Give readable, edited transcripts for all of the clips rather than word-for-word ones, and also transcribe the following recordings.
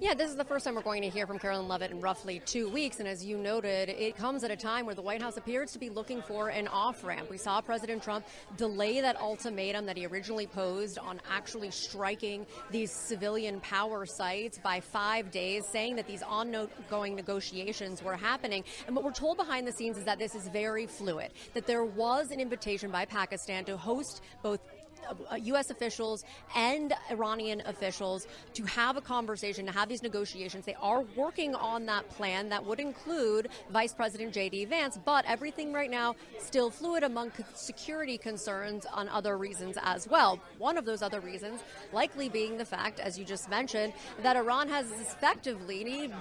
Yeah, this is the first time we're going to hear from Karoline Leavitt in roughly 2 weeks, and as you noted, it comes at a time where the White House appears to be looking for an off-ramp. We saw President Trump delay that ultimatum that he originally posed on actually striking these civilian power sites by 5 days, saying that these ongoing negotiations were happening. And what we're told behind the scenes is that this is very fluid, that there was an invitation by Pakistan to host both U.S. officials and Iranian officials to have a conversation, to have these negotiations. They are working on that plan that would include Vice President J.D. Vance, but everything right now still fluid among security concerns on other reasons as well. One of those other reasons likely being the fact, as you just mentioned, that Iran has effectively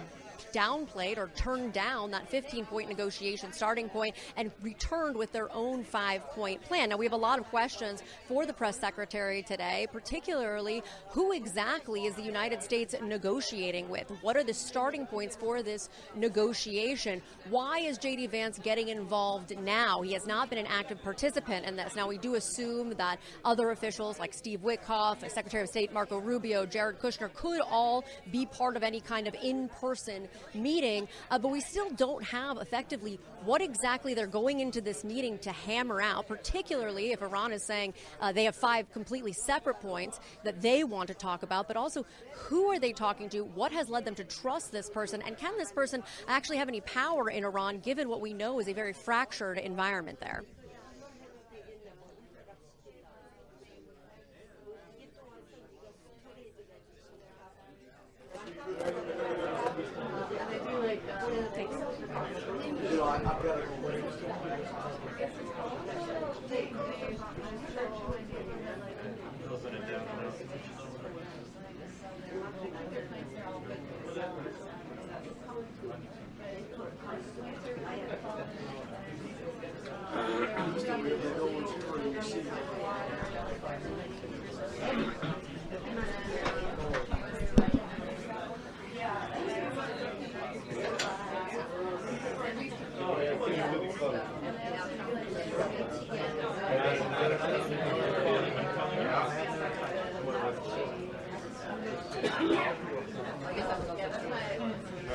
downplayed or turned down that 15-point negotiation starting point and returned with their own 5-point plan. Now, we have a lot of questions for the press secretary today, particularly who exactly is the United States negotiating with? What are the starting points for this negotiation? Why is J.D. Vance getting involved now? He has not been an active participant in this. Now, we do assume that other officials like Steve Witkoff, Secretary of State Marco Rubio, Jared Kushner could all be part of any kind of in-person meeting, but we still don't have effectively what exactly they're going into this meeting to hammer out, particularly if Iran is saying they have 5 completely separate points that they want to talk about, but also who are they talking to, what has led them to trust this person, and can this person actually have any power in Iran given what we know is a very fractured environment there?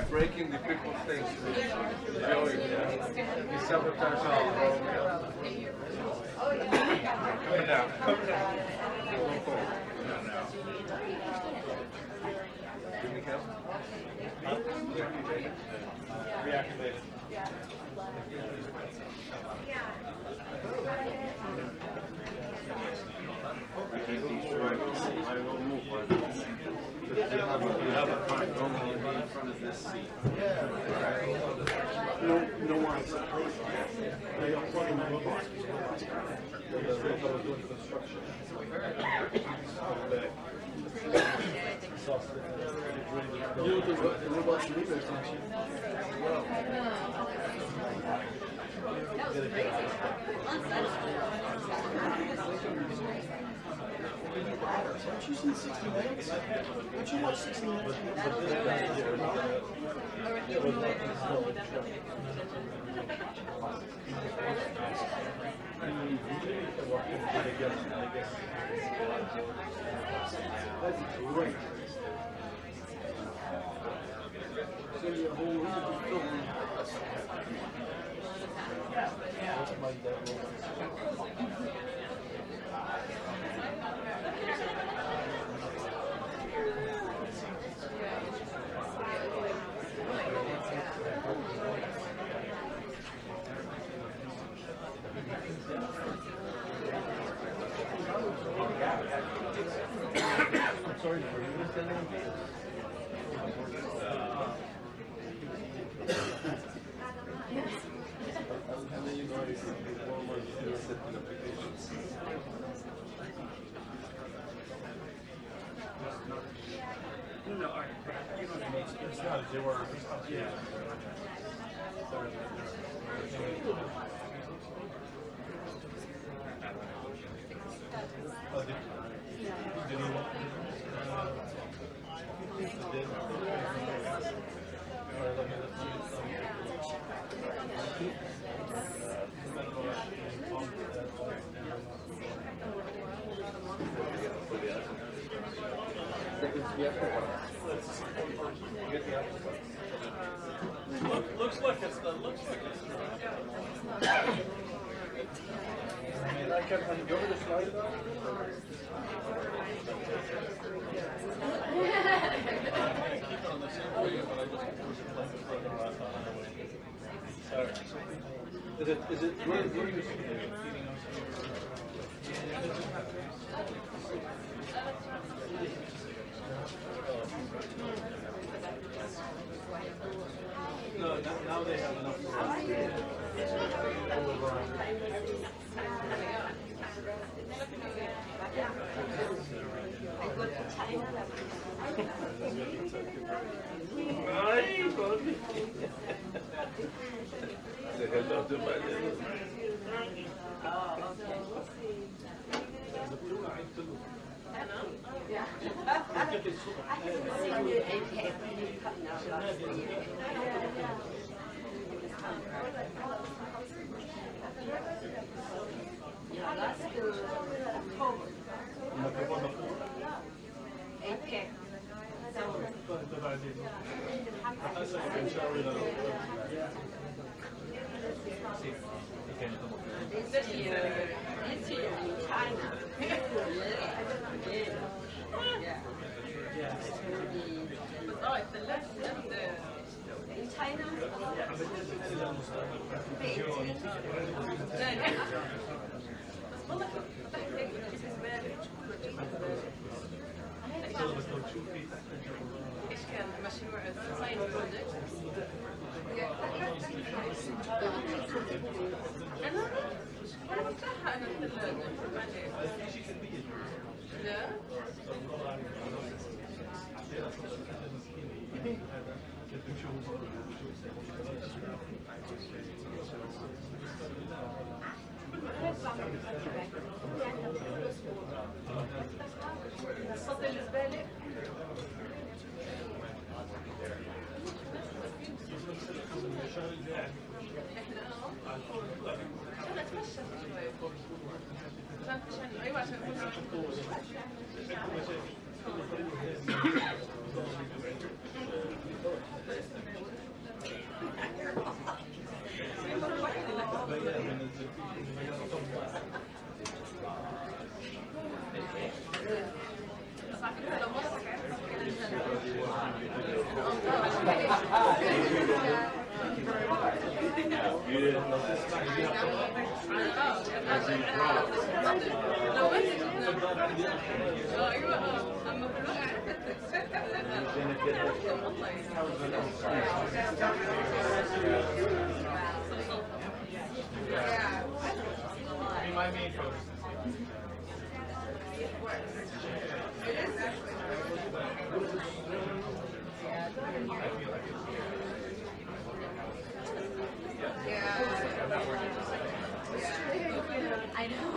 Breaking the people's things. He sabotaged all the Coming down. Coming down. Give me help. Reactivate. I will move. You have a car normally in front of this seat. No one's they don't plug in the box. You the robots leave it, don't you? Aren't you seen 60 Minutes? Don't you watch 60 Minutes? That's great. So your whole reason for filming. That's my dad. I'm sorry for you. And then you know it's one more setting applications. No, you know what I mean. It's not. They were. Yeah. Looks like it's the looks like it's the. And I kept on go over the slide though. Keep it on the same way, but I just was playing the last time on the way. Sorry. Is it where you feeding us? No, now they have enough for us. Say hello to my little. It's here in China. Yeah, it's going to be. Oh, it's the left in China. ايش كان مشروع السايد بروجكت؟ انا بفتحها انا الثلاجة لا صوت الزبالة ايوه عشان My main focus. I know.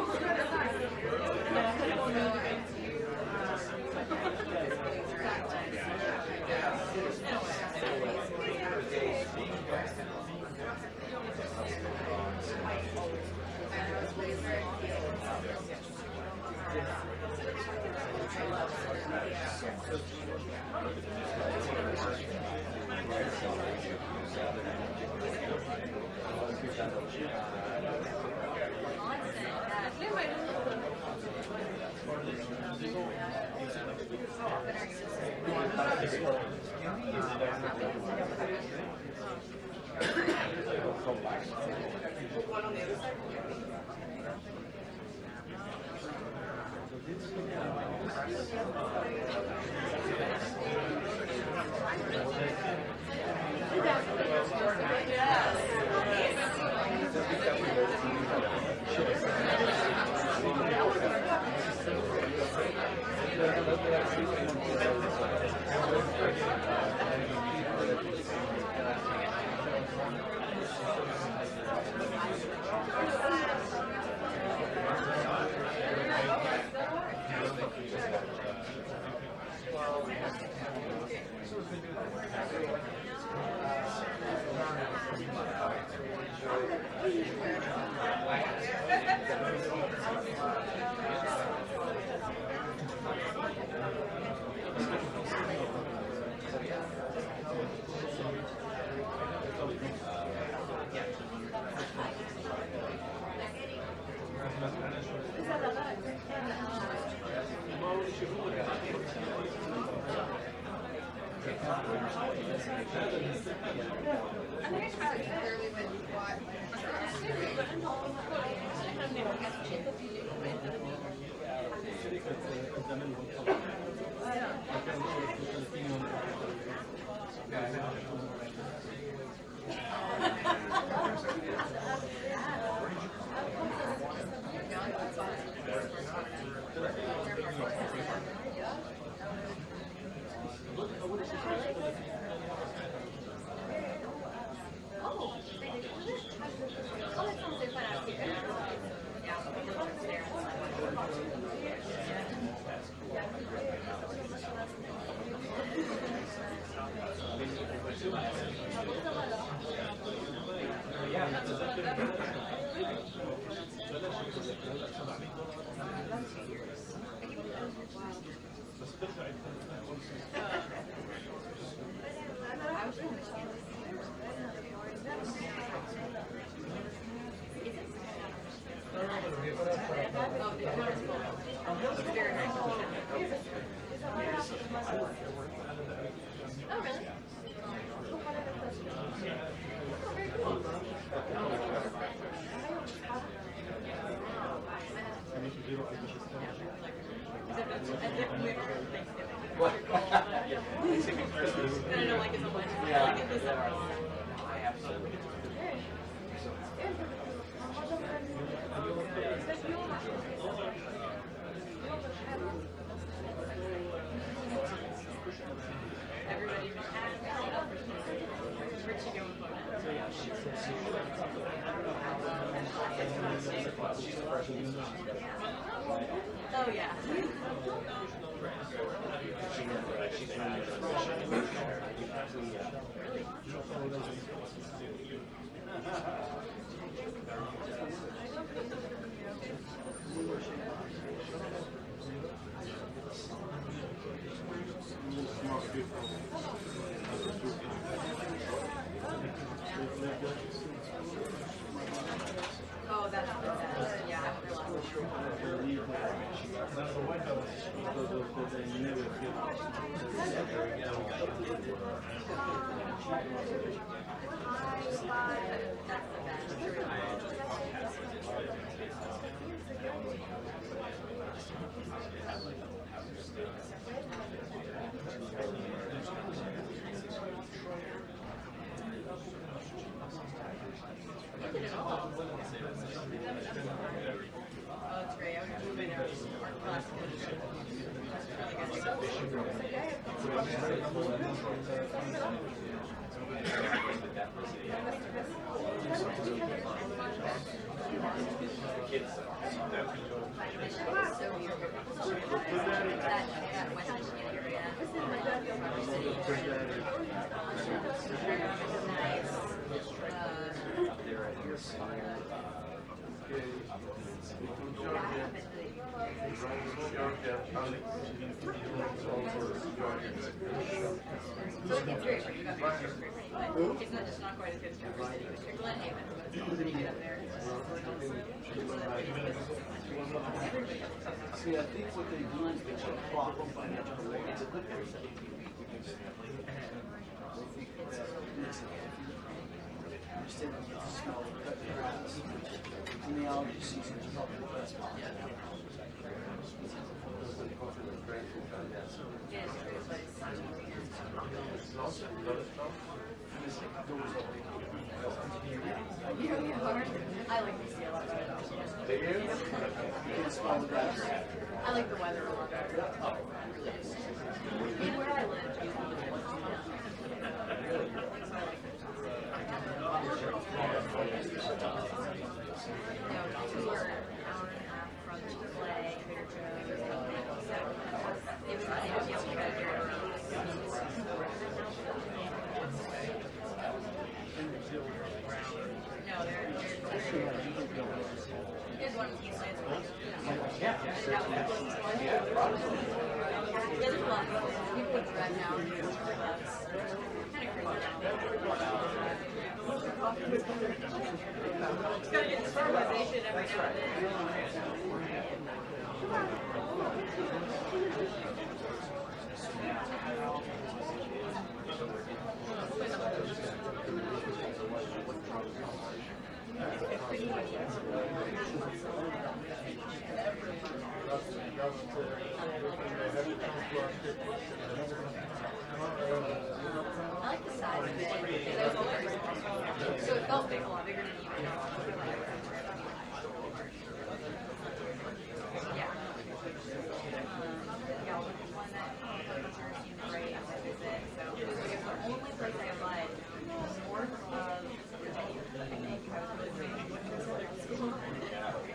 Oh yeah. Oh, that's yeah. Oh, it's great. I was moving our class. It's not just not quite as good as Traverse City, but you're Glen Haven, but it's pretty good up there. See, I think what they do is they put proper financial rates. Understand that you smell the cut grass. In the allergy season, it's probably the best spot. I like to see a lot better. You can smell the grass. I like the weather a lot better. And where I live, It's got to get this fertilization every now and then. I like the size of it. So it felt big, a lot bigger than you know. Yeah. Yeah, one that seemed great. I went visit. So it was the only place I applied north of Virginia. I think I was really great. It was great.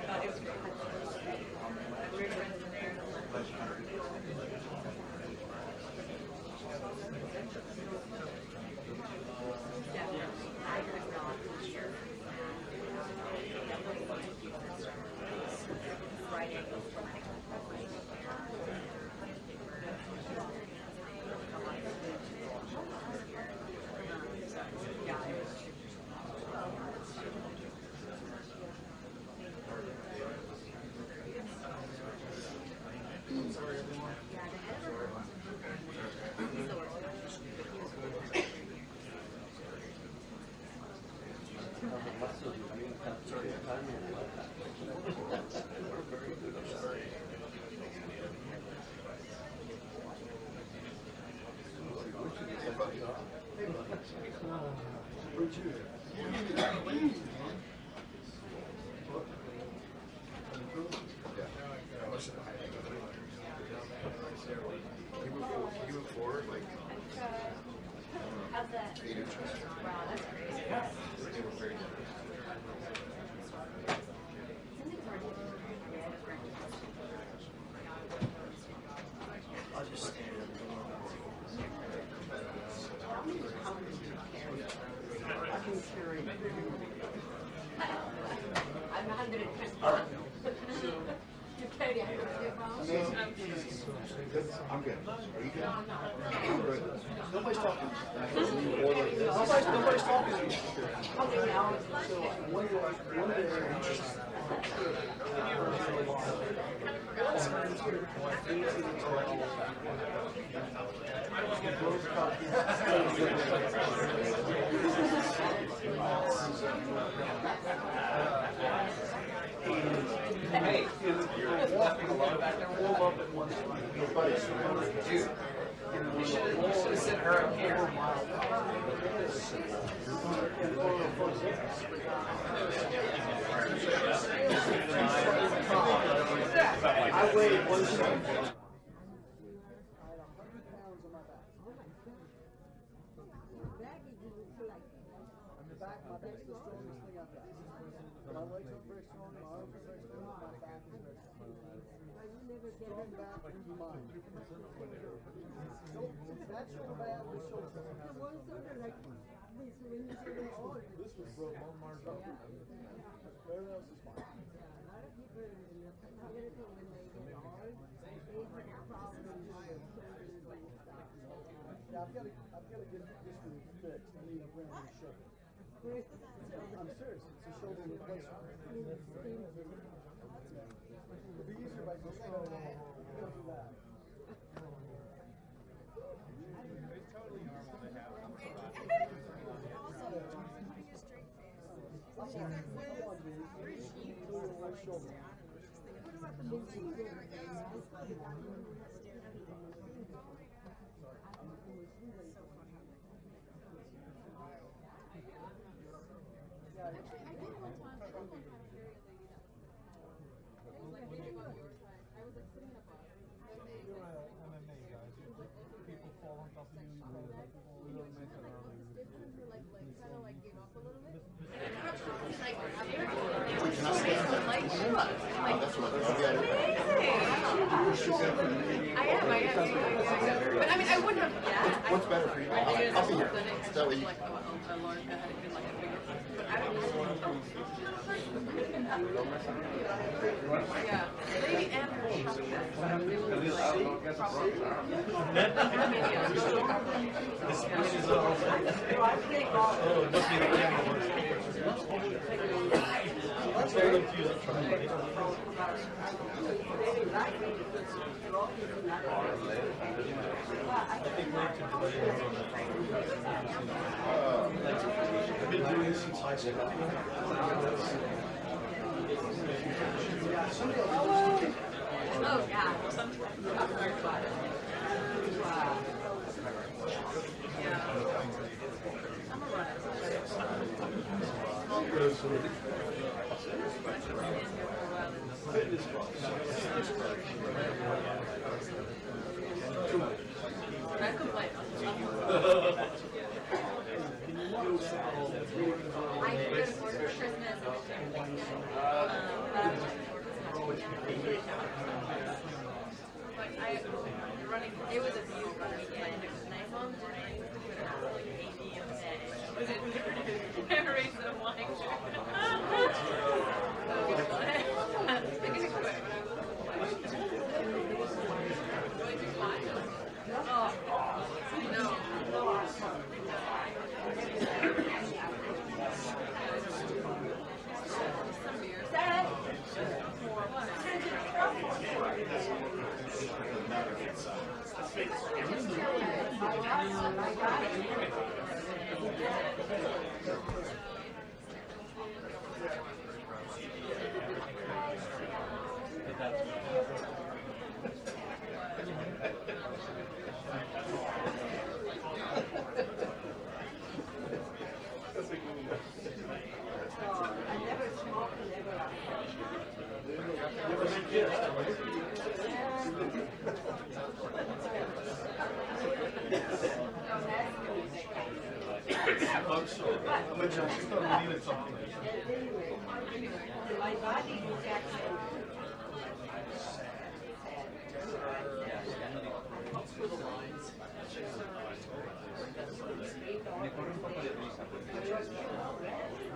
I have weird friends in there. How's that? 8 inches. Wow, that's crazy. They were very good. I'll just stand up. I can carry. I'm not good at this. Katie, I I'm good. Are you good? I'm good. Nobody's talking. Nobody's talking to you. okay, now. So one of the areas Hey, you're walking a lot back there. pull up at one time. Dude, you should have sent her up here. I weighed 170. My back's the strongest thing I've got. My legs are very strong, my arms are very strong, my back is very strong. Strong back and mind. That shoulder bad, this shoulder bad. This was broke. Everything else is fine. Yeah, I've got to get this one fixed. I need a brand new shoulder. I'm serious. It's a shoulder replacement. It'd be easier if I just go do that. It's totally normal to have I am. But I mean, I wouldn't have. Yeah. What's better for you? I'll be here. That way you Like a large guy had been like a bigger. But I don't know. Yeah. Maybe and I've been doing this since high school. Yeah, somebody else. Oh, yeah. I'm very glad. Yeah. I'm a runner. I complain. I go to Florida for Christmas. But running, it was a beautiful weekend. It was nice long morning. We would have like 80 a day. I raised them like I'm sorry. I'm a judge. I needed something. My body is actually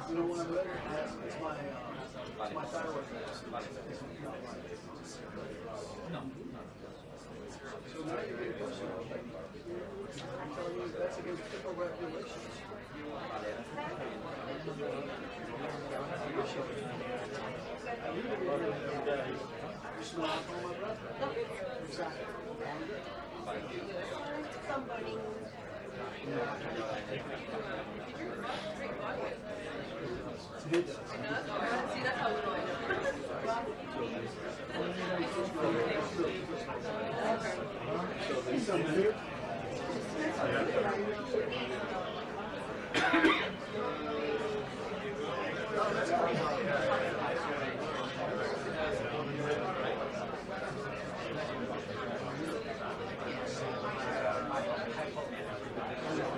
You know, when I'm ready, it's my thyroid. So now you're being personal. I'm telling you, that's against HIPAA regulations. You smell alcohol, my brother? Exactly. somebody. See, that's how little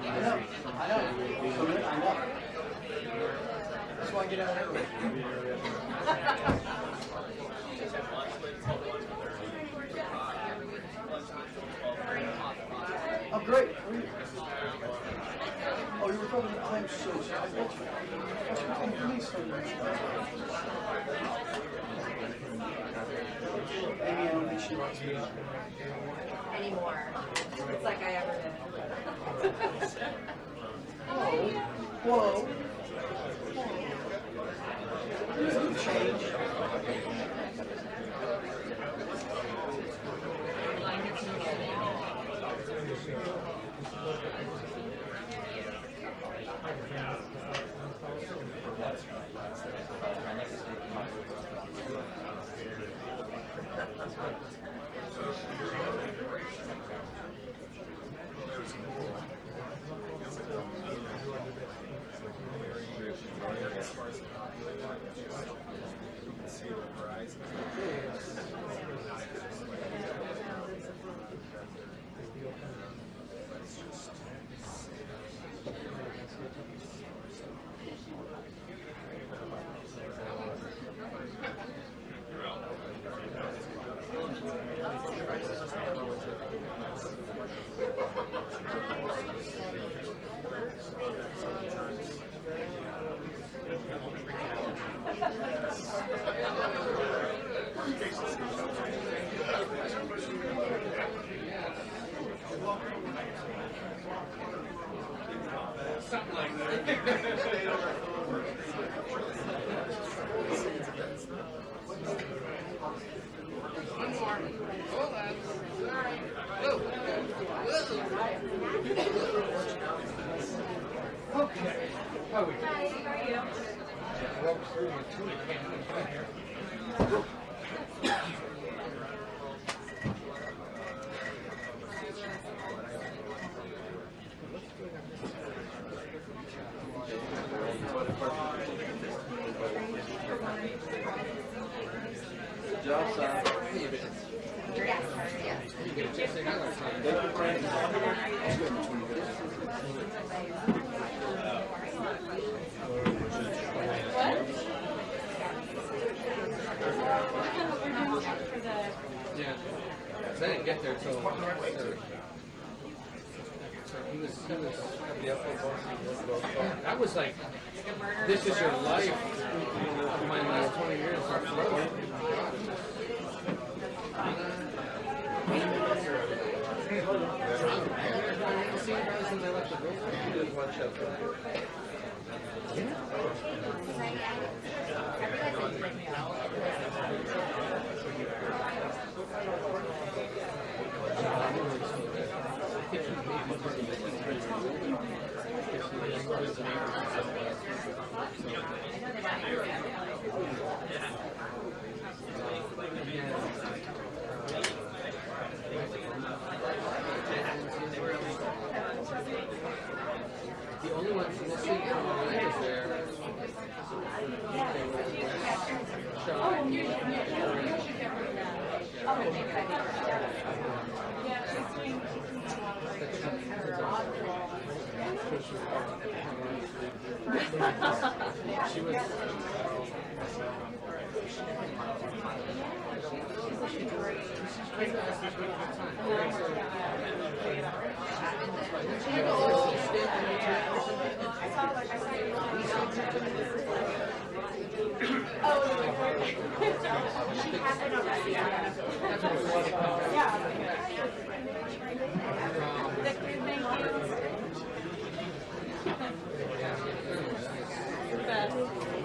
I know. I know. That's why I get out early. I'm great. How are you? Oh, you were talking to I'm so sorry. I bet you. What's your thing for me, so Amy, I don't think she likes me. Anymore. It's like I ever did. Whoa. You change. Hi, how are you? Good job, son. Yeah. I didn't get there till he was that was like, this is your life. My last 20 years are floating. The only ones missing from when I was there. She was.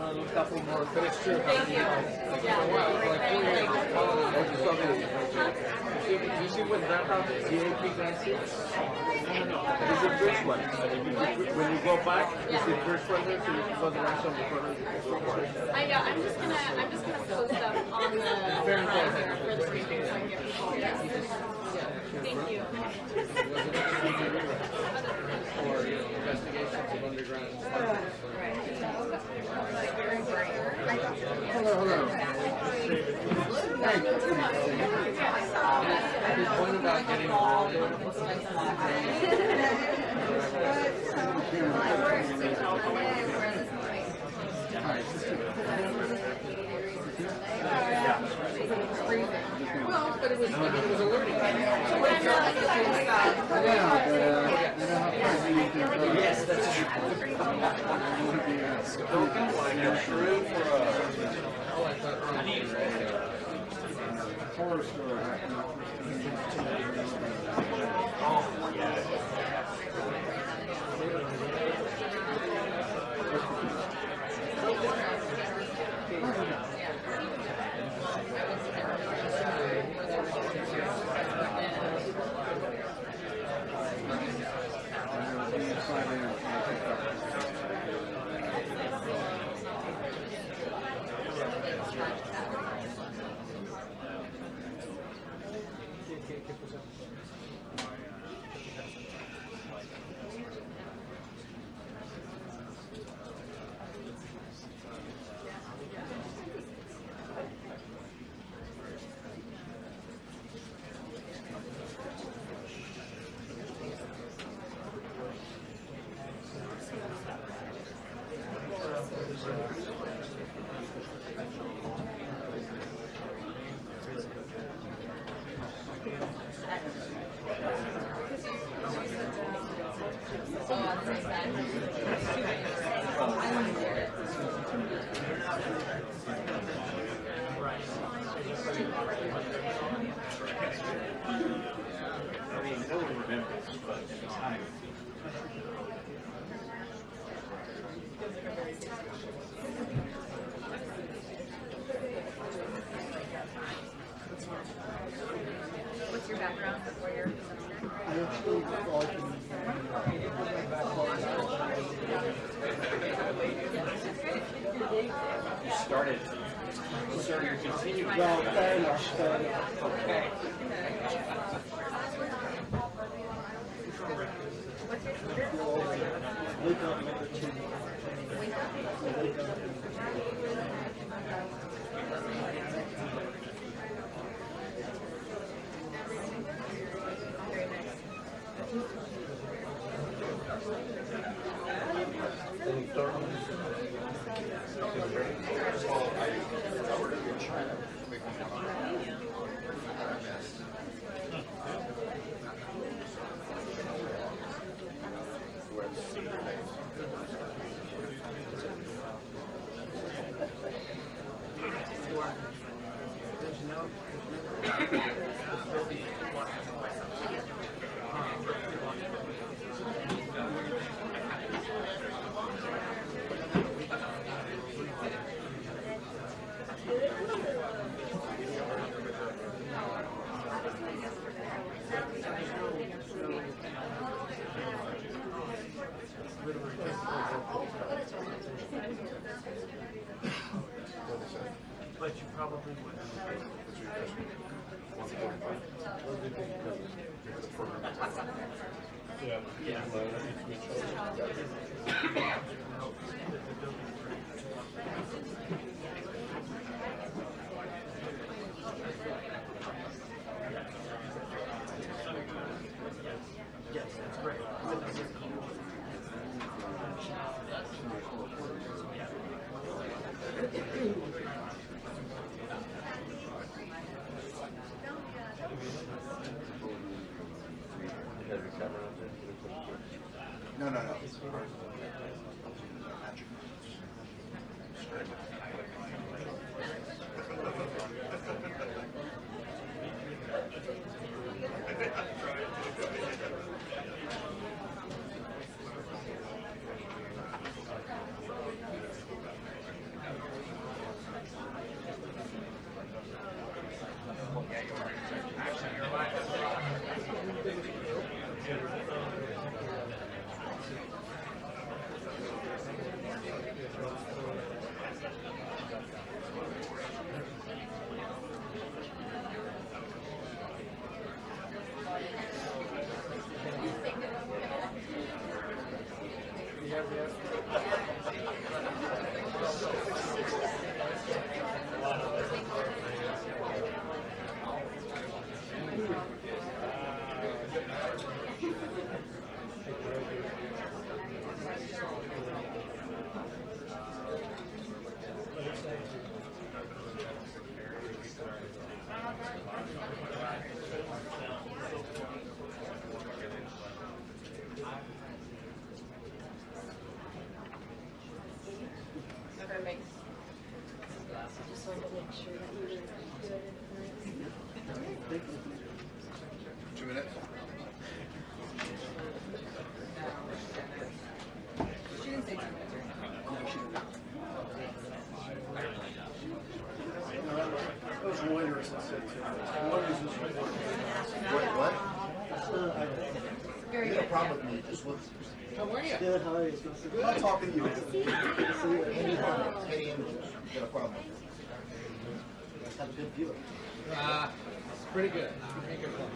A couple more. But it's true. Thank you. For a while, for like 4 years, do you see what that house is? GAP Nancy? It's the first one. When you go back, it's the first one there, so you can go the last one before the I know. I'm just gonna post them on the calendar for the weekend so I can get people. Yes. Thank you. Or, investigations of underground. Hold on. His point about getting well, but it was a learning thing. Yes, that's true. True for Horror story. What's your background before your seminary? You started your continuing. Well, fair enough, fair enough. Okay. Wake up number 2. Wake up. But you probably would. Yes, that's great. No. Just wanted to make sure that you were good. 2 minutes? She didn't say 2 minutes, That was Reuters that said What? Very You got a good. problem with me, just look. How are you? Good, how are you? I'm not talking to you. Any images. You got a problem. Have a good view. It's pretty good. Pretty good one.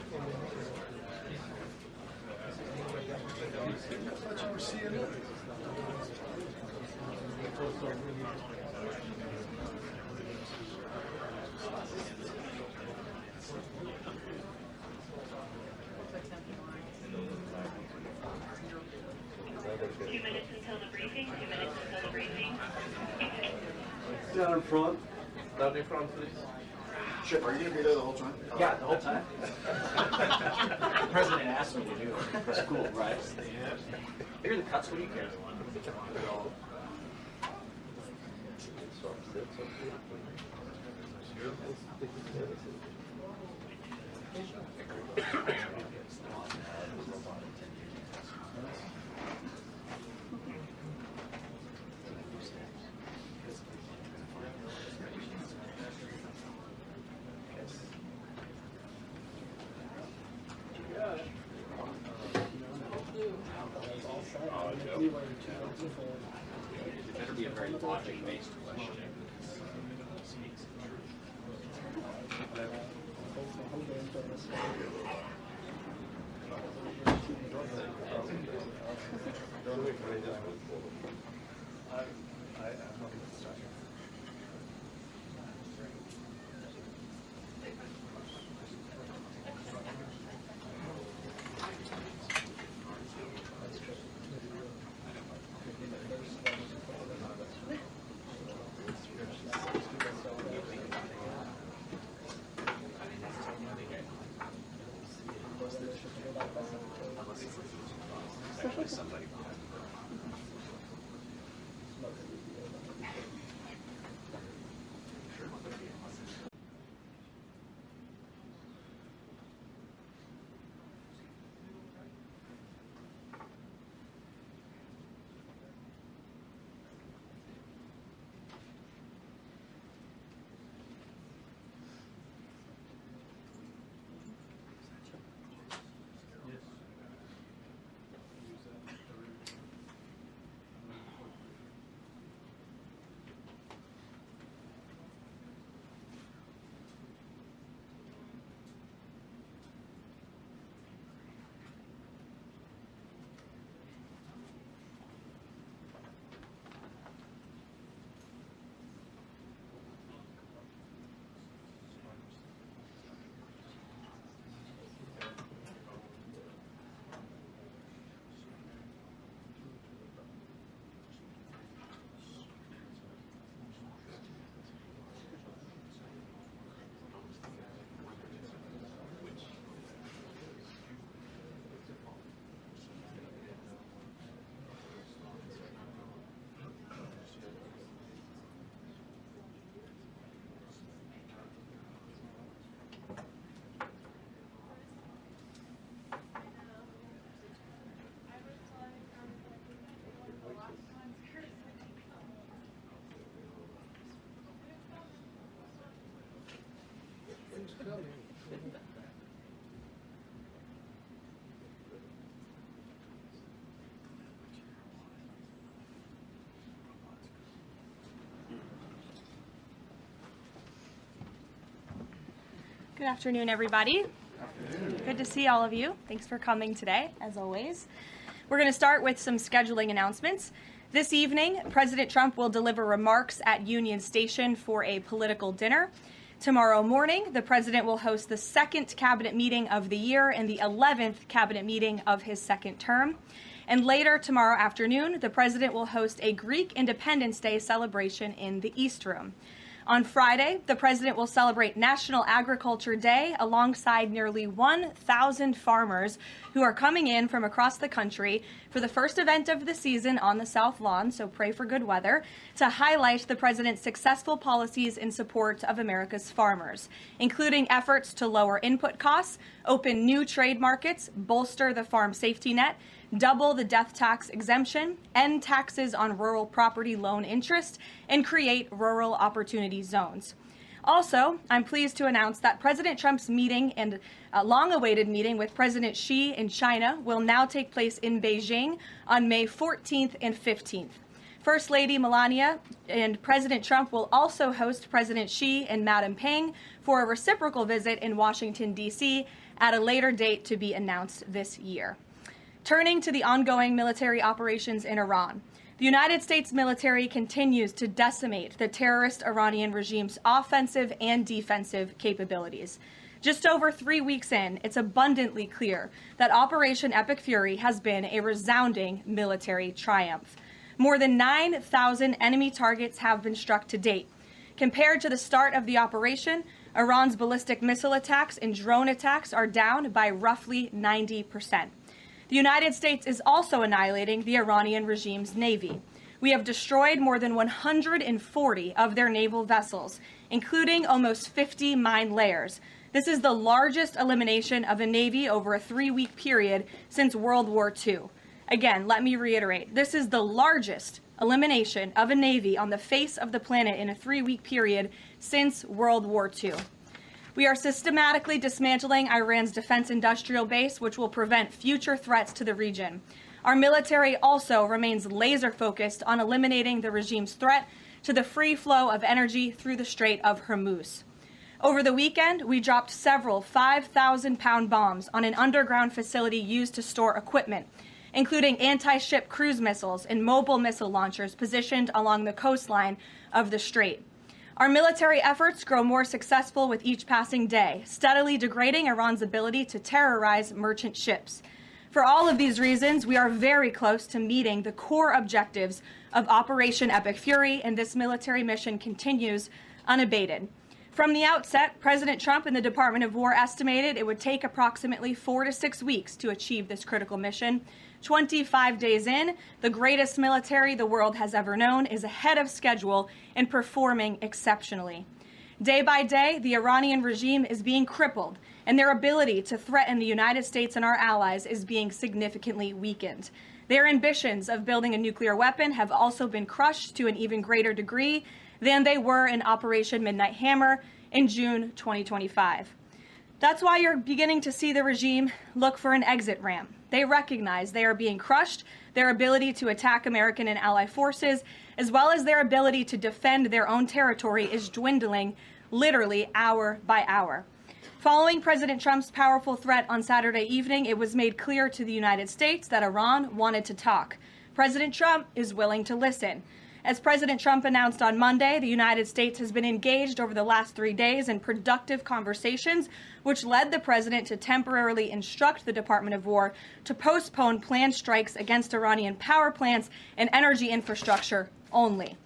I thought you were CNN. Down in front. Down in front, please. Chip, are you gonna be there the whole time? Yeah, the whole time. The president asked me to do it. That's cool, right? Here are the cuts. What do you care? logic-based question. Good afternoon, everybody. Good to see all of you. Thanks for coming today, as always. We're going to start with some scheduling announcements. This evening, President Trump will deliver remarks at Union Station for a political dinner. Tomorrow morning, the president will host the second cabinet meeting of the year and the 11th cabinet meeting of his second term. And later tomorrow afternoon, the president will host a Greek Independence Day celebration in the East Room. On Friday, the president will celebrate National Agriculture Day alongside nearly 1,000 farmers who are coming in from across the country for the first event of the season on the South Lawn, so pray for good weather, to highlight the president's successful policies in support of America's farmers, including efforts to lower input costs, open new trade markets, bolster the farm safety net, double the death tax exemption, end taxes on rural property loan interest, and create rural opportunity zones. Also, I'm pleased to announce that President Trump's meeting and long-awaited meeting with President Xi in China will now take place in Beijing on May 14th and 15th. First Lady Melania and President Trump will also host President Xi and Madam Peng for a reciprocal visit in Washington, D.C. at a later date to be announced this year. Turning to the ongoing military operations in Iran, the United States military continues to decimate the terrorist Iranian regime's offensive and defensive capabilities. Just over 3 weeks in, it's abundantly clear that Operation Epic Fury has been a resounding military triumph. More than 9,000 enemy targets have been struck to date. Compared to the start of the operation, Iran's ballistic missile attacks and drone attacks are down by roughly 90%. The United States is also annihilating the Iranian regime's navy. We have destroyed more than 140 of their naval vessels, including almost 50 mine layers. This is the largest elimination of a navy over a 3-week period since World War II. Again, let me reiterate, this is the largest elimination of a navy on the face of the planet in a 3-week period since World War II. We are systematically dismantling Iran's defense industrial base, which will prevent future threats to the region. Our military also remains laser focused on eliminating the regime's threat to the free flow of energy through the Strait of Hormuz. Over the weekend, we dropped several 5,000-pound bombs on an underground facility used to store equipment, including anti-ship cruise missiles and mobile missile launchers positioned along the coastline of the strait. Our military efforts grow more successful with each passing day, steadily degrading Iran's ability to terrorize merchant ships. For all of these reasons, we are very close to meeting the core objectives of Operation Epic Fury, and this military mission continues unabated. From the outset, President Trump and the Department of War estimated it would take approximately 4 to 6 weeks to achieve this critical mission. 25 days in, the greatest military the world has ever known is ahead of schedule and performing exceptionally. Day by day, the Iranian regime is being crippled, and their ability to threaten the United States and our allies is being significantly weakened. Their ambitions of building a nuclear weapon have also been crushed to an even greater degree than they were in Operation Midnight Hammer in June 2025. That's why you're beginning to see the regime look for an exit ramp. They recognize they are being crushed, their ability to attack American and ally forces, as well as their ability to defend their own territory is dwindling literally hour by hour. Following President Trump's powerful threat on Saturday evening, it was made clear to the United States that Iran wanted to talk. President Trump is willing to listen. As President Trump announced on Monday, the United States has been engaged over the last 3 days in productive conversations, which led the president to temporarily instruct the Department of War to postpone planned strikes against Iranian power plants and energy infrastructure only.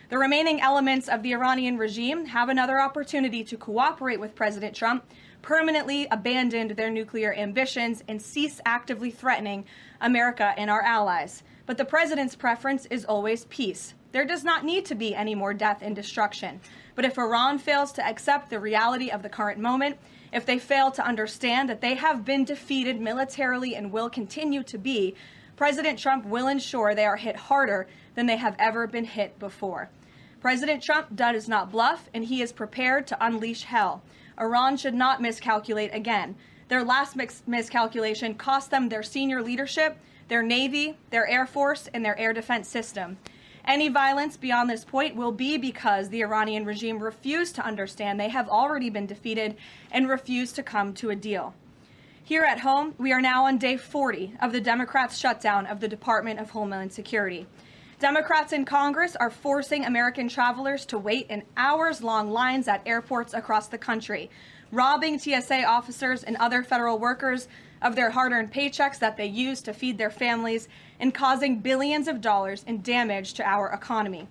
The remaining elements of the Iranian regime have another opportunity to cooperate with President Trump, permanently abandon their nuclear ambitions, and cease actively threatening America and our allies. But the president's preference is always peace. There does not need to be any more death and destruction. But if Iran fails to accept the reality of the current moment, if they fail to understand that they have been defeated militarily and will continue to be, President Trump will ensure they are hit harder than they have ever been hit before. President Trump does not bluff, and he is prepared to unleash hell. Iran should not miscalculate again. Their last miscalculation cost them their senior leadership, their Navy, their Air Force, and their air defense system. Any violence beyond this point will be because the Iranian regime refused to understand they have already been defeated and refused to come to a deal. Here at home, we are now on day 40 of the Democrats' shutdown of the Department of Homeland Security. Democrats in Congress are forcing American travelers to wait in hours-long lines at airports across the country, robbing TSA officers and other federal workers of their hard-earned paychecks that they use to feed their families, and causing billions of dollars in damage to our economy.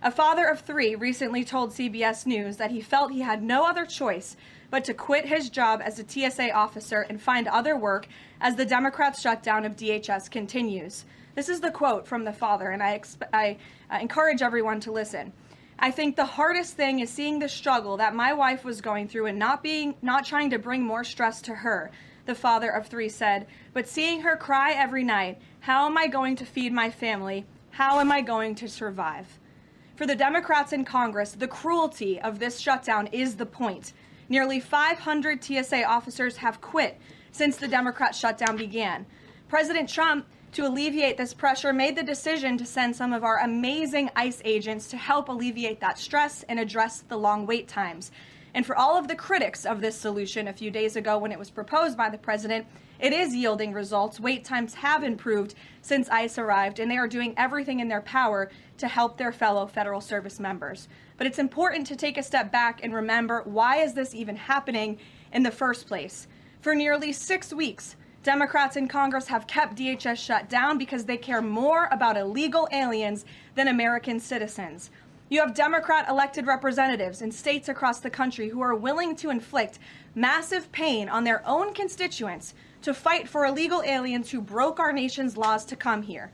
A father of 3 recently told CBS News that he felt he had no other choice but to quit his job as a TSA officer and find other work as the Democrats' shutdown of DHS continues. This is the quote from the father, and I encourage everyone to listen. "I think the hardest thing is seeing the struggle that my wife was going through and not trying to bring more stress to her," the father of 3 said, "but seeing her cry every night, how am I going to feed my family? How am I going to survive?" For the Democrats in Congress, the cruelty of this shutdown is the point. Nearly 500 TSA officers have quit since the Democrat shutdown began. President Trump, to alleviate this pressure, made the decision to send some of our amazing ICE agents to help alleviate that stress and address the long wait times. And for all of the critics of this solution a few days ago when it was proposed by the president, it is yielding results. Wait times have improved since ICE arrived, and they are doing everything in their power to help their fellow federal service members. But it's important to take a step back and remember, why is this even happening in the first place? For nearly 6 weeks, Democrats in Congress have kept DHS shut down because they care more about illegal aliens than American citizens. You have Democrat elected representatives in states across the country who are willing to inflict massive pain on their own constituents to fight for illegal aliens who broke our nation's laws to come here.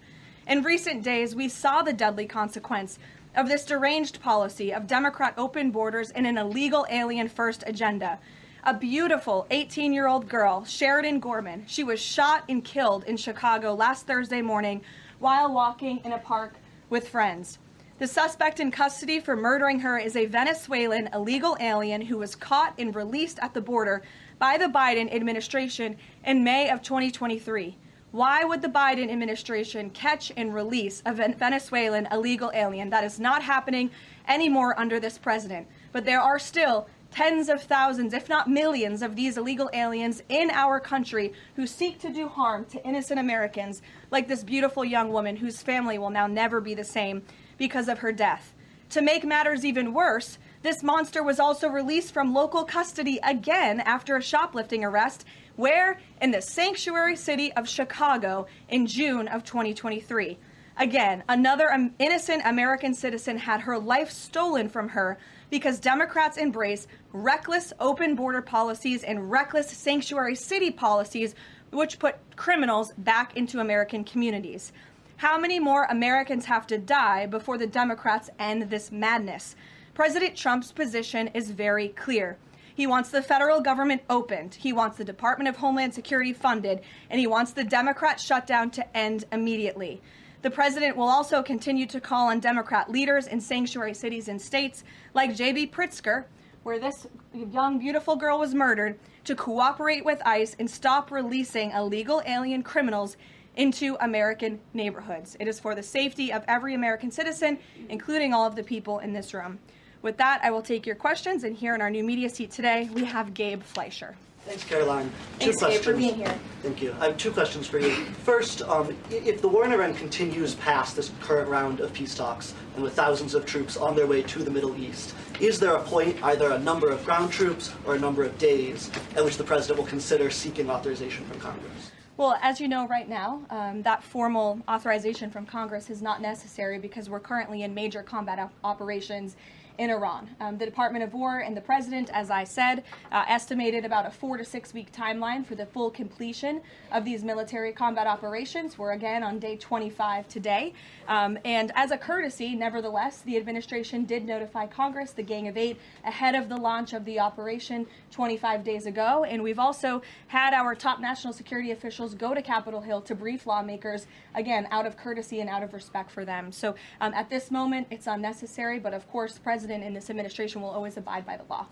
In recent days, we saw the deadly consequence of this deranged policy of Democrat open borders and an illegal alien-first agenda. A beautiful 18-year-old girl, Sheridan Gorman, she was shot and killed in Chicago last Thursday morning while walking in a park with friends. The suspect in custody for murdering her is a Venezuelan illegal alien who was caught and released at the border by the Biden administration in May of 2023. Why would the Biden administration catch and release a Venezuelan illegal alien? That is not happening anymore under this president. But there are still tens of thousands, if not millions, of these illegal aliens in our country who seek to do harm to innocent Americans, like this beautiful young woman whose family will now never be the same because of her death. To make matters even worse, this monster was also released from local custody again after a shoplifting arrest, where? In the sanctuary city of Chicago in June of 2023. Again, another innocent American citizen had her life stolen from her because Democrats embrace reckless open border policies and reckless sanctuary city policies, which put criminals back into American communities. How many more Americans have to die before the Democrats end this madness? President Trump's position is very clear. He wants the federal government opened, he wants the Department of Homeland Security funded, and he wants the Democrat shutdown to end immediately. The president will also continue to call on Democrat leaders in sanctuary cities and states like J.B. Pritzker, where this young, beautiful girl was murdered, to cooperate with ICE and stop releasing illegal alien criminals into American neighborhoods. It is for the safety of every American citizen, including all of the people in this room. With that, I will take your questions, and here in our new media seat today, we have Gabe Fleischer. Thanks, Karoline. Thanks, Gabe, for being here. Thank you. I have two questions for you. First, if the war in Iran continues past this current round of peace talks, and with thousands of troops on their way to the Middle East, is there a point, either a number of ground troops or a number of days, at which the president will consider seeking authorization from Congress? Well, as you know right now, that formal authorization from Congress is not necessary because we're currently in major combat operations in Iran. The Department of War and the President, as I said, estimated about a 4 to 6 week timeline for the full completion of these military combat operations. We're again on day 25 today. And as a courtesy, nevertheless, the administration did notify Congress, the Gang of Eight, ahead of the launch of the operation 25 days ago. And we've also had our top national security officials go to Capitol Hill to brief lawmakers, again, out of courtesy and out of respect for them. So at this moment, it's unnecessary, but of course, the President and this administration will always abide by the law.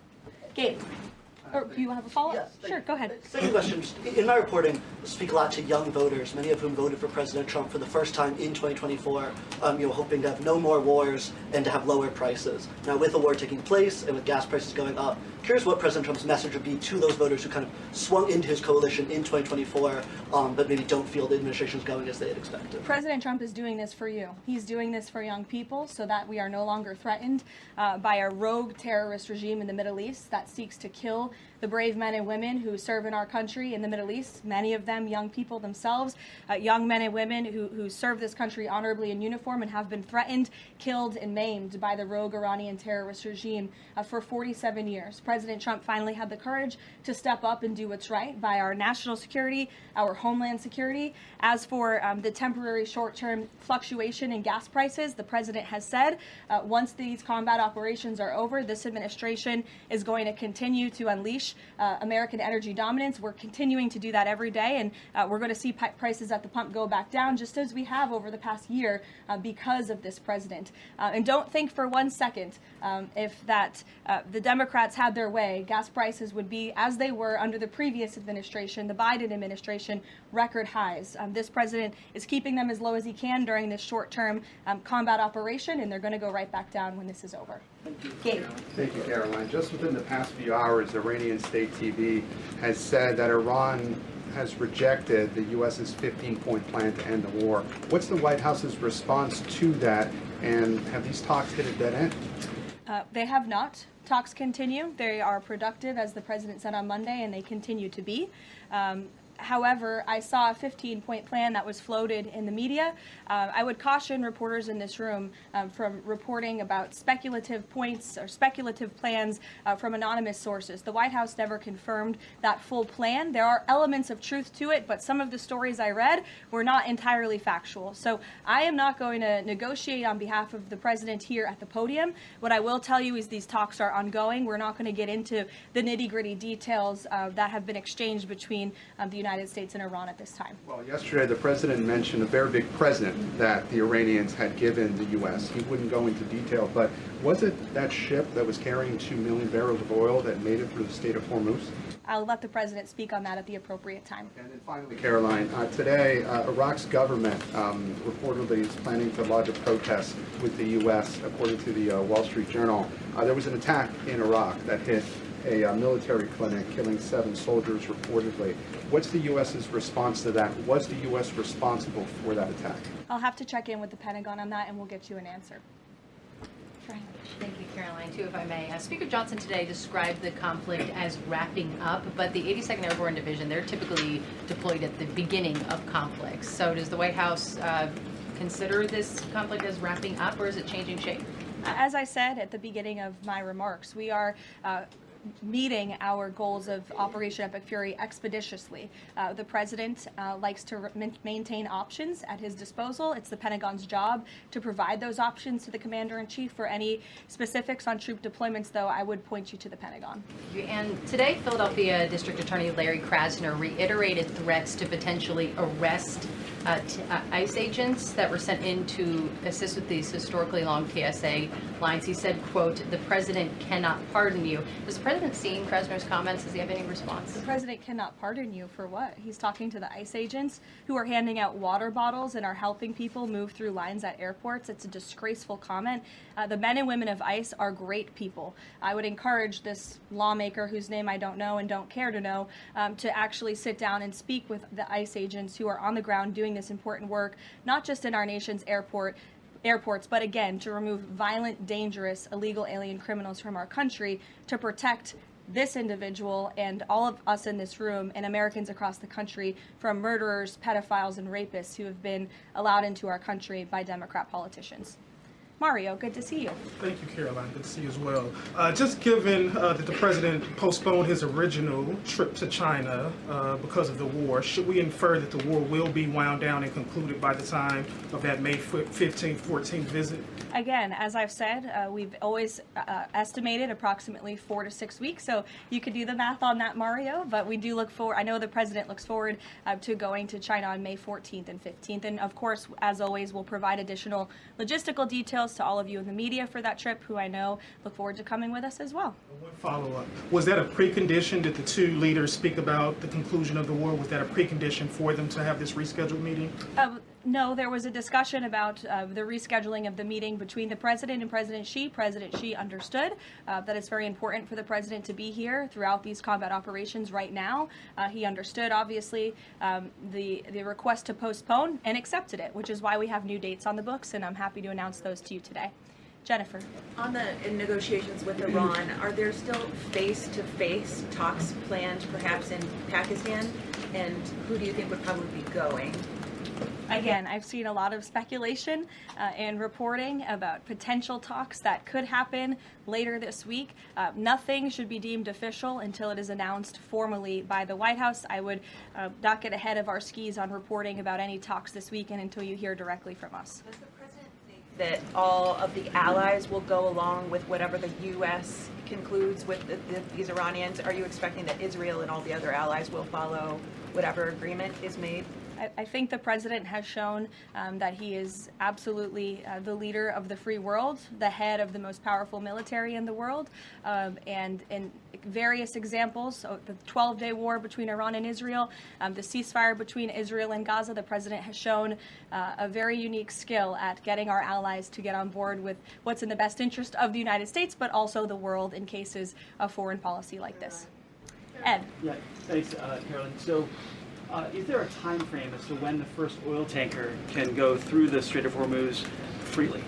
Gabe, or do you have a follow-up? Yes, sure, go ahead. Second question. In my reporting, I speak a lot to young voters, many of whom voted for President Trump for the first time in 2024, hoping to have no more wars and to have lower prices. Now, with the war taking place and with gas prices going up, curious what President Trump's message would be to those voters who kind of swung into his coalition in 2024, but maybe don't feel the administration is going as they had expected. President Trump is doing this for you. He's doing this for young people so that we are no longer threatened by a rogue terrorist regime in the Middle East that seeks to kill the brave men and women who serve in our country in the Middle East, many of them young people themselves, young men and women who serve this country honorably in uniform and have been threatened, killed, and maimed by the rogue Iranian terrorist regime for 47 years. President Trump finally had the courage to step up and do what's right by our national security, our homeland security. As for the temporary short-term fluctuation in gas prices, the president has said once these combat operations are over, this administration is going to continue to unleash American energy dominance. We're continuing to do that every day, and we're going to see prices at the pump go back down, just as we have over the past year because of this president. And don't think for 1 second if that the Democrats had their way, gas prices would be as they were under the previous administration, the Biden administration, record highs. This president is keeping them as low as he can during this short-term combat operation, and they're going to go right back down when this is over. Gabe. Thank you, Caroline. Just within the past few hours, Iranian state TV has said that Iran has rejected the U.S.'s 15-point plan to end the war. What's the White House's response to that, and have these talks hit a dead end? They have not. Talks continue. They are productive, as the president said on Monday, and they continue to be. However, I saw a 15-point plan that was floated in the media. I would caution reporters in this room from reporting about speculative points or speculative plans from anonymous sources. The White House never confirmed that full plan. There are elements of truth to it, but some of the stories I read were not entirely factual. So I am not going to negotiate on behalf of the president here at the podium. What I will tell you is these talks are ongoing. We're not going to get into the nitty-gritty details that have been exchanged between the United States and Iran at this time. Well, yesterday the president mentioned a very big present that the Iranians had given the U.S. He wouldn't go into detail, but was it that ship that was carrying 2 million barrels of oil that made it through the Strait of Hormuz? I'll let the president speak on that at the appropriate time. And then finally, Caroline, today Iraq's government reportedly is planning to lodge a protest with the U.S. According to the Wall Street Journal, there was an attack in Iraq that hit a military clinic, killing 7 soldiers reportedly. What's the U.S.'s response to that? Was the U.S. responsible for that attack? I'll have to check in with the Pentagon on that, and we'll get you an answer. Thank you, Caroline. Too, if I may. Speaker Johnson today described the conflict as wrapping up, but the 82nd Airborne Division, they're typically deployed at the beginning of conflicts. So does the White House consider this conflict as wrapping up, or is it changing shape? As I said at the beginning of my remarks, we are meeting our goals of Operation Epic Fury expeditiously. The president likes to maintain options at his disposal. It's the Pentagon's job to provide those options to the commander-in-chief. For any specifics on troop deployments, though, I would point you to the Pentagon. And today, Philadelphia District Attorney Larry Krasner reiterated threats to potentially arrest ICE agents that were sent in to assist with these historically long TSA lines. He said, quote, "The president cannot pardon you." Has the president seen Krasner's comments? Does he have any response? The president cannot pardon you for what? He's talking to the ICE agents who are handing out water bottles and are helping people move through lines at airports. It's a disgraceful comment. The men and women of ICE are great people. I would encourage this lawmaker, whose name I don't know and don't care to know, to actually sit down and speak with the ICE agents who are on the ground doing this important work, not just in our nation's airports, but again, to remove violent, dangerous, illegal alien criminals from our country, to protect this individual and all of us in this room and Americans across the country from murderers, pedophiles, and rapists who have been allowed into our country by Democrat politicians. Mario, good to see you. Thank you, Caroline. Good to see you as well. Just given that the president postponed his original trip to China because of the war, should we infer that the war will be wound down and concluded by the time of that May 15th, 14th visit? Again, as I've said, we've always estimated approximately 4 to 6 weeks, so you could do the math on that, Mario, but we do look forward, I know the president looks forward to going to China on May 14th and 15th, and of course, as always, we'll provide additional logistical details to all of you in the media for that trip, who I know look forward to coming with us as well. One follow-up. Was that a precondition? Did the two leaders speak about the conclusion of the war? Was that a precondition for them to have this rescheduled meeting? No, there was a discussion about the rescheduling of the meeting between the president and President Xi. President Xi understood that it's very important for the president to be here throughout these combat operations right now. He understood, obviously, the request to postpone and accepted it, which is why we have new dates on the books, and I'm happy to announce those to you today. Jennifer. On the negotiations with Iran, are there still face-to-face talks planned perhaps in Pakistan? And who do you think would probably be going? Again, I've seen a lot of speculation and reporting about potential talks that could happen later this week. Nothing should be deemed official until it is announced formally by the White House. I would not get ahead of our skis on reporting about any talks this weekend until you hear directly from us. Does the president think that all of the allies will go along with whatever the U.S. concludes with these Iranians? Are you expecting that Israel and all the other allies will follow whatever agreement is made? I think the president has shown that he is absolutely the leader of the free world, the head of the most powerful military in the world, and in various examples, so the 12-day war between Iran and Israel, the ceasefire between Israel and Gaza, the president has shown a very unique skill at getting our allies to get on board with what's in the best interest of the United States, but also the world in cases of foreign policy like this. Ed. Yeah, thanks, Caroline. So, is there a time frame as to when the first oil tanker can go through the Strait of Hormuz freely?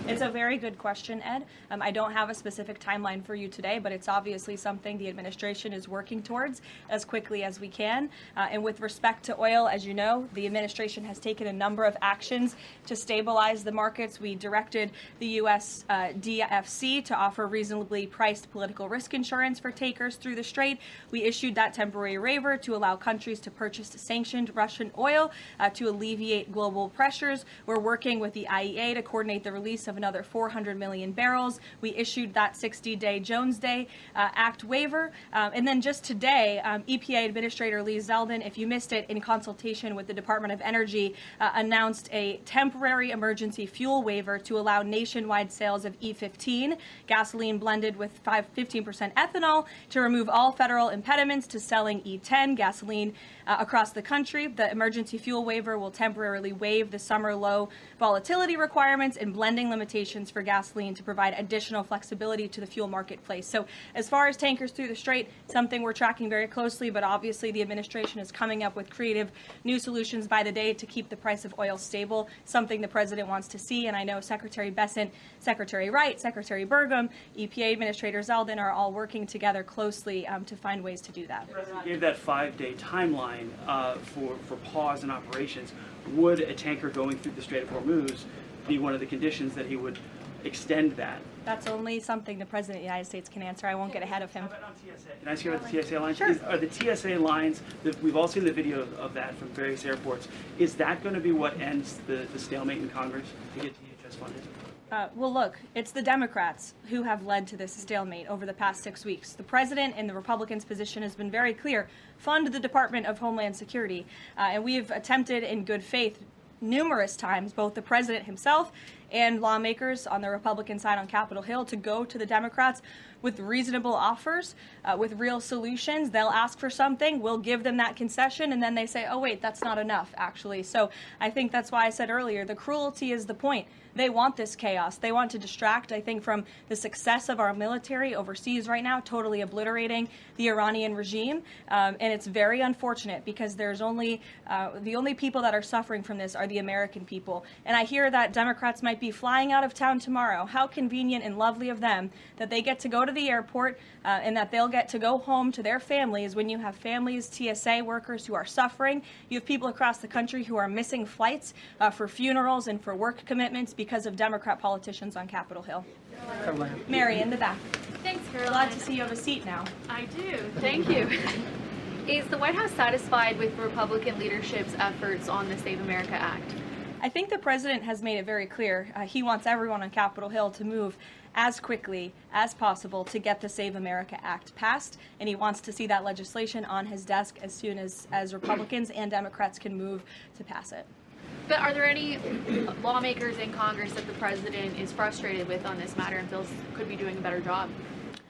It's a very good question, Ed. I don't have a specific timeline for you today, but it's obviously something the administration is working towards as quickly as we can. And with respect to oil, as you know, the administration has taken a number of actions to stabilize the markets. We directed the U.S. DFC to offer reasonably priced political risk insurance for takers through the strait. We issued that temporary waiver to allow countries to purchase sanctioned Russian oil to alleviate global pressures. We're working with the IEA to coordinate the release of of another 400 million barrels. We issued that 60-day Jones Day Act waiver. And then just today, EPA Administrator Lee Zeldin, if you missed it, in consultation with the Department of Energy, announced a temporary emergency fuel waiver to allow nationwide sales of E15, gasoline blended with 15% ethanol, to remove all federal impediments to selling E10 gasoline across the country. The emergency fuel waiver will temporarily waive the summer low volatility requirements and blending limitations for gasoline to provide additional flexibility to the fuel marketplace. So as far as tankers through the strait, something we're tracking very closely, but obviously the administration is coming up with creative new solutions by the day to keep the price of oil stable, something the president wants to see. And I know Secretary Bessent, Secretary Wright, Secretary Burgum, EPA Administrator Zeldin are all working together closely to find ways to do that. The president gave that 5-day timeline for pause in operations. Would a tanker going through the Strait of Hormuz be one of the conditions that he would extend that? That's only something the President of the United States can answer. I won't get ahead of him. How about on TSA? Can I ask you about the TSA lines? Sure. Are the TSA lines, we've all seen the video of that from various airports, is that going to be what ends the stalemate in Congress to get DHS funded? Well, look, it's the Democrats who have led to this stalemate over the past 6 weeks. The president and the Republicans' position has been very clear. Fund the Department of Homeland Security. And we have attempted in good faith numerous times, both the president himself and lawmakers on the Republican side on Capitol Hill, to go to the Democrats with reasonable offers, with real solutions. They'll ask for something, we'll give them that concession, and then they say, oh wait, that's not enough, actually. So I think that's why I said earlier, the cruelty is the point. They want this chaos. They want to distract, I think, from the success of our military overseas right now, totally obliterating the Iranian regime. And it's very unfortunate because there's only, the only people that are suffering from this are the American people. And I hear that Democrats might be flying out of town tomorrow. How convenient and lovely of them that they get to go to the airport and that they'll get to go home to their families when you have families, TSA workers who are suffering. You have people across the country who are missing flights for funerals and for work commitments because of Democrat politicians on Capitol Hill. Mary, in the back. Thanks, Caroline. Glad to see you have a seat now. I do. Thank you. Is the White House satisfied with Republican leadership's efforts on the Save America Act? I think the president has made it very clear. He wants everyone on Capitol Hill to move as quickly as possible to get the Save America Act passed, and he wants to see that legislation on his desk as soon as Republicans and Democrats can move to pass it. But are there any lawmakers in Congress that the president is frustrated with on this matter and feels could be doing a better job?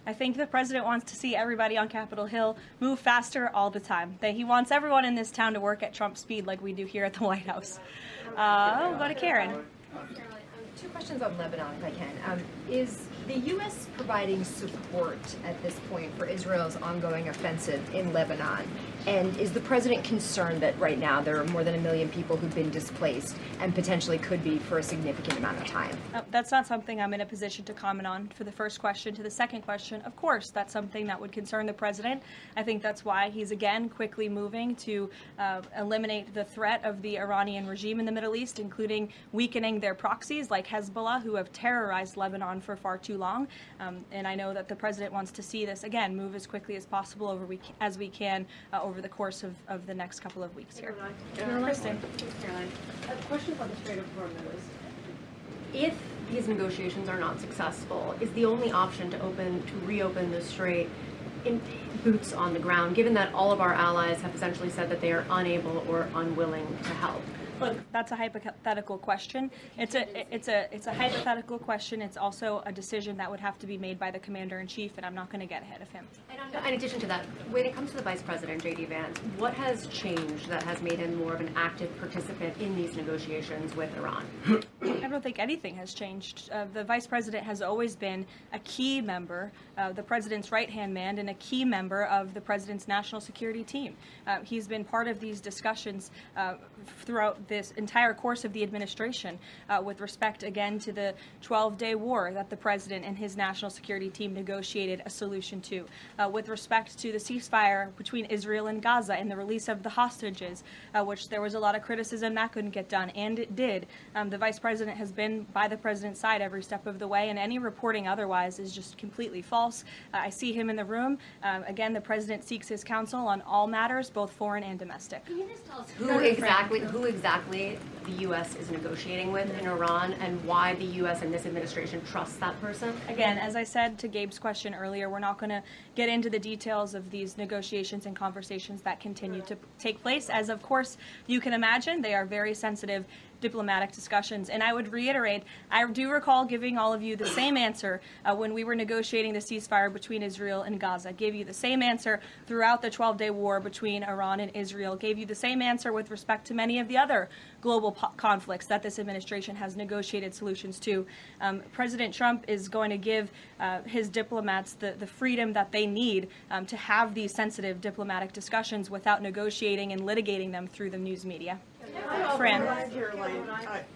I think the president wants to see everybody on Capitol Hill move faster all the time. He wants everyone in this town to work at Trump speed like we do here at the White House. We'll go to Karen. Two questions on Lebanon, if I can. Is the U.S. providing support at this point for Israel's ongoing offensive in Lebanon? And is the president concerned that right now there are more than 1 million people who've been displaced and potentially could be for a significant amount of time? That's not something I'm in a position to comment on for the first question. To the second question, of course, that's something that would concern the president. I think that's why he's again quickly moving to eliminate the threat of the Iranian regime in the Middle East, including weakening their proxies like Hezbollah, who have terrorized Lebanon for far too long. And I know that the president wants to see this, again, move as quickly as possible as we can over the course of the next couple of weeks here. Kristen. A question about the Strait of Hormuz. If these negotiations are not successful, is the only option to reopen the strait in boots on the ground, given that all of our allies have essentially said that they are unable or unwilling to help? Look, that's a hypothetical question. It's a hypothetical question. It's also a decision that would have to be made by the commander-in-chief, and I'm not going to get ahead of him. In addition to that, when it comes to the Vice President, J.D. Vance, what has changed that has made him more of an active participant in these negotiations with Iran? I don't think anything has changed. The Vice President has always been a key member, the President's right-hand man, and a key member of the President's national security team. He's been part of these discussions throughout this entire course of the administration with respect, again, to the 12-day war that the President and his national security team negotiated a solution to, with respect to the ceasefire between Israel and Gaza and the release of the hostages, which there was a lot of criticism that couldn't get done, and it did. The Vice President has been by the President's side every step of the way, and any reporting otherwise is just completely false. I see him in the room. Again, the President seeks his counsel on all matters, both foreign and domestic. Can you just tell us who exactly exactly the U.S. is negotiating with in Iran and why the U.S. and this administration trusts that person? Again, as I said to Gabe's question earlier, we're not going to get into the details of these negotiations and conversations that continue to take place. As of course you can imagine, they are very sensitive diplomatic discussions. And I would reiterate, I do recall giving all of you the same answer when we were negotiating the ceasefire between Israel and Gaza. Gave you the same answer throughout the 12-day war between Iran and Israel. Gave you the same answer with respect to many of the other global conflicts that this administration has negotiated solutions to. President Trump is going to give his diplomats the freedom that they need to have these sensitive diplomatic discussions without negotiating and litigating them through the news media. Fran. Caroline,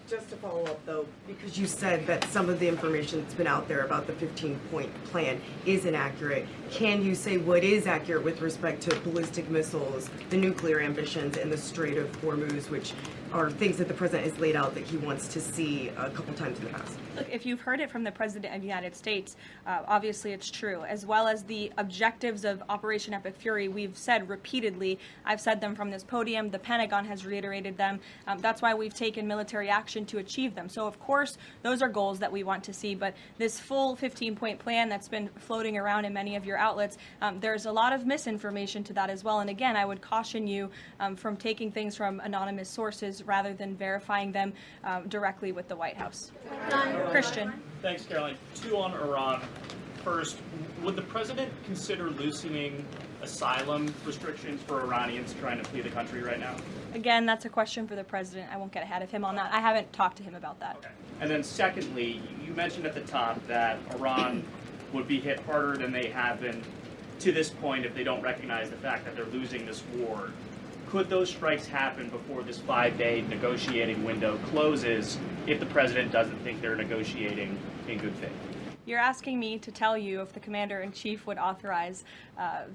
just to follow up though, because you said that some of the information that's been out there about the 15-point plan is inaccurate, can you say what is accurate with respect to ballistic missiles, the nuclear ambitions, and the Strait of Hormuz, which are things that the president has laid out that he wants to see a couple times in the past? Look, if you've heard it from the President of the United States, obviously it's true, as well as the objectives of Operation Epic Fury. We've said repeatedly, I've said them from this podium, the Pentagon has reiterated them. That's why we've taken military action to achieve them. So of course, those are goals that we want to see, but this full 15-point plan that's been floating around in many of your outlets, there's a lot of misinformation to that as well. And again, I would caution you from taking things from anonymous sources rather than verifying them directly with the White House. Christian. Thanks, Caroline. Two on Iran. First, would the president consider loosening asylum restrictions for Iranians trying to flee the country right now? Again, that's a question for the president. I won't get ahead of him on that. I haven't talked to him about that. Okay. And then secondly, you mentioned at the top that Iran would be hit harder than they have been to this point if they don't recognize the fact that they're losing this war. Could those strikes happen before this 5-day negotiating window closes if the president doesn't think they're negotiating in good faith? You're asking me to tell you if the commander-in-chief would authorize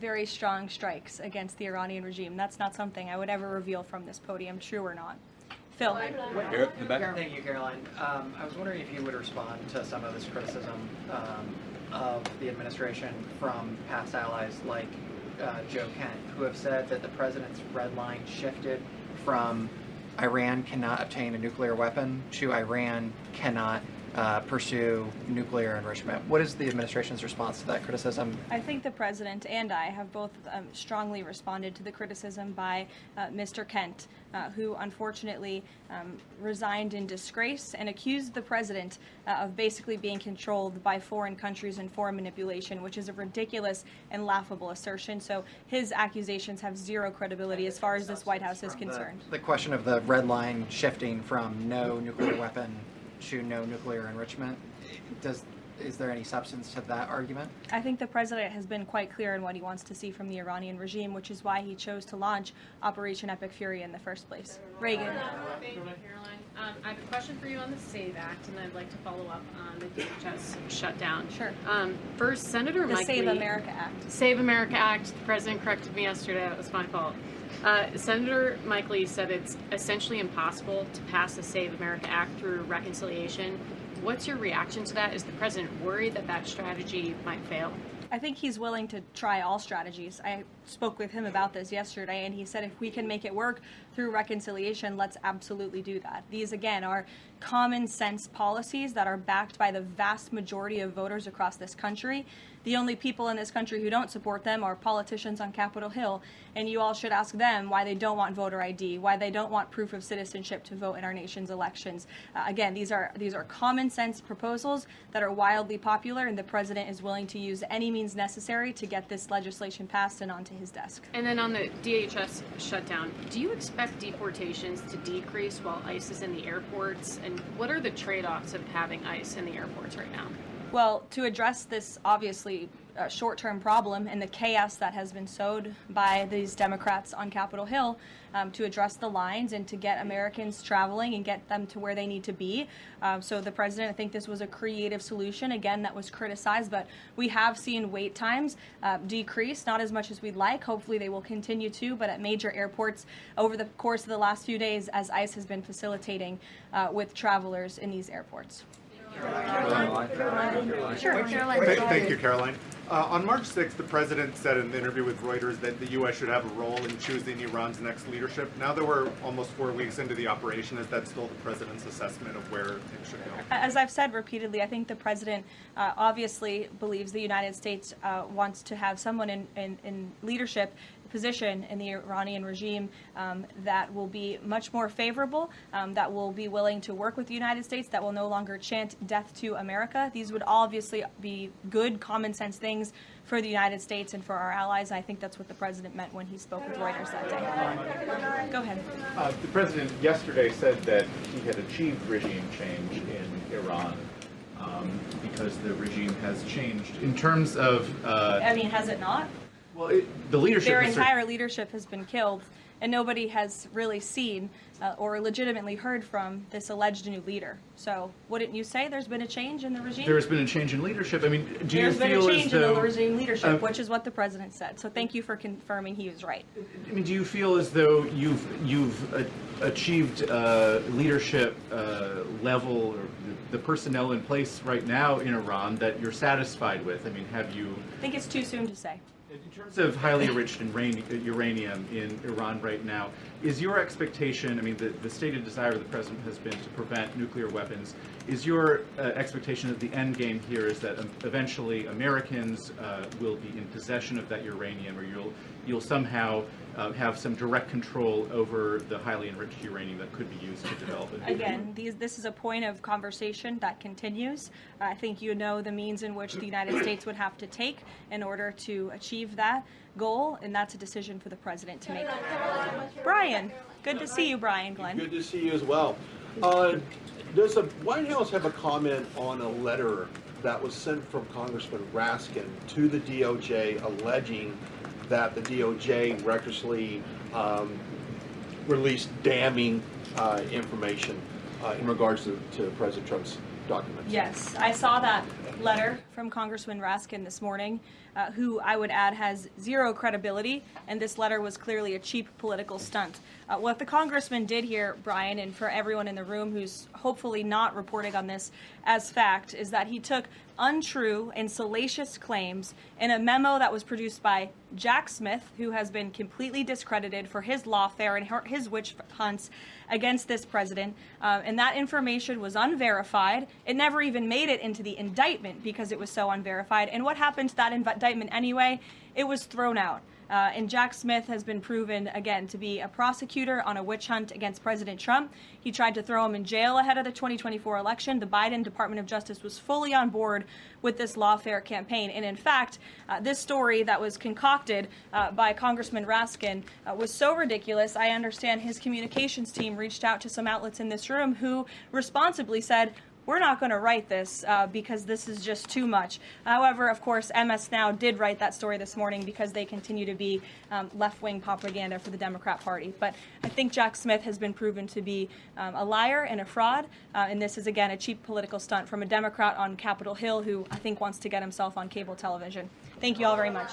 very strong strikes against the Iranian regime. That's not something I would ever reveal from this podium, true or not. Phil. Here, in the back. Thank you, Caroline. I was wondering if you would respond to some of this criticism of the administration from past allies like Joe Kent, who have said that the president's red line shifted from Iran cannot obtain a nuclear weapon to Iran cannot pursue nuclear enrichment. What is the administration's response to that criticism? I think the president and I have both strongly responded to the criticism by Mr. Kent, who unfortunately resigned in disgrace and accused the president of basically being controlled by foreign countries and foreign manipulation, which is a ridiculous and laughable assertion. So his accusations have zero credibility as far as this White House is concerned. The question of the red line shifting from no nuclear weapon to no nuclear enrichment, is there any substance to that argument? I think the president has been quite clear in what he wants to see from the Iranian regime, which is why he chose to launch Operation Epic Fury in the first place. Reagan. Thank you, Caroline. I have a question for you on the SAVE Act, and I'd like to follow up on the DHS shutdown. Sure. First, Senator Mike Lee. The Save America Act. Save America Act. The president corrected me yesterday. It was my fault. Senator Mike Lee said it's essentially impossible to pass the Save America Act through reconciliation. What's your reaction to that? Is the president worried that that strategy might fail? I think he's willing to try all strategies. I spoke with him about this yesterday, and he said if we can make it work through reconciliation, let's absolutely do that. These, again, are common sense policies that are backed by the vast majority of voters across this country. The only people in this country who don't support them are politicians on Capitol Hill, and you all should ask them why they don't want voter ID, why they don't want proof of citizenship to vote in our nation's elections. Again, these are common sense proposals that are wildly popular, and the president is willing to use any means necessary to get this legislation passed and onto his desk. And then on the DHS shutdown, do you expect deportations to decrease while ICE is in the airports? And what are the trade-offs of having ICE in the airports right now? Well, to address this obviously short-term problem and the chaos that has been sowed by these Democrats on Capitol Hill, to address the lines and to get Americans traveling and get them to where they need to be. So the president, I think this was a creative solution, again, that was criticized, but we have seen wait times decrease, not as much as we'd like. Hopefully they will continue to, but at major airports over the course of the last few days as ICE has been facilitating with travelers in these airports. Sure. Thank you, Caroline. On March 6th, the president said in an interview with Reuters that the U.S. should have a role in choosing Iran's next leadership. Now that we're almost 4 weeks into the operation, is that still the president's assessment of where things should go? As I've said repeatedly, I think the president obviously believes the United States wants to have someone in leadership position in the Iranian regime that will be much more favorable, that will be willing to work with the United States, that will no longer chant death to America. These would obviously be good common sense things for the United States and for our allies. I think that's what the president meant when he spoke with Reuters that day. Go ahead. The president yesterday said that he had achieved regime change in Iran because the regime has changed. In terms of... I mean, has it not? Well, the leadership... Their entire leadership has been killed, and nobody has really seen or legitimately heard from this alleged new leader. So wouldn't you say there's been a change in the regime? There's been a change in leadership. I mean, do you feel as though... There's been a change in the regime leadership, which is what the president said. So thank you for confirming he was right. I mean, do you feel as though you've achieved leadership level or the personnel in place right now in Iran that you're satisfied with? I mean, have you... I think it's too soon to say. In terms of highly enriched uranium in Iran right now, is your expectation, I mean, the stated desire of the president has been to prevent nuclear weapons. Is your expectation that the end game here is that eventually Americans will be in possession of that uranium, or you'll somehow have some direct control over the highly enriched uranium that could be used to develop it? Again, this is a point of conversation that continues. I think you know the means in which the United States would have to take in order to achieve that goal, and that's a decision for the president to make. Brian, good to see you, Brian Glenn. Good to see you as well. Does the White House have a comment on a letter that was sent from Congressman Raskin to the DOJ alleging that the DOJ recklessly released damning information in regards to President Trump's documents? Yes, I saw that letter from Congressman Raskin this morning, who I would add has zero credibility, and this letter was clearly a cheap political stunt. What the congressman did here, Brian, and for everyone in the room who's hopefully not reporting on this as fact, is that he took untrue and salacious claims in a memo that was produced by Jack Smith, who has been completely discredited for his lawfare and his witch hunts against this president, and that information was unverified. It never even made it into the indictment because it was so unverified. And what happened to that indictment anyway? It was thrown out. And Jack Smith has been proven, again, to be a prosecutor on a witch hunt against President Trump. He tried to throw him in jail ahead of the 2024 election. The Biden Department of Justice was fully on board with this lawfare campaign. And in fact, this story that was concocted by Congressman Raskin was so ridiculous, I understand his communications team reached out to some outlets in this room who responsibly said, we're not going to write this because this is just too much. However, of course, MS Now did write that story this morning because they continue to be left-wing propaganda for the Democrat Party. But I think Jack Smith has been proven to be a liar and a fraud, and this is, again, a cheap political stunt from a Democrat on Capitol Hill who I think wants to get himself on cable television. Thank you all very much.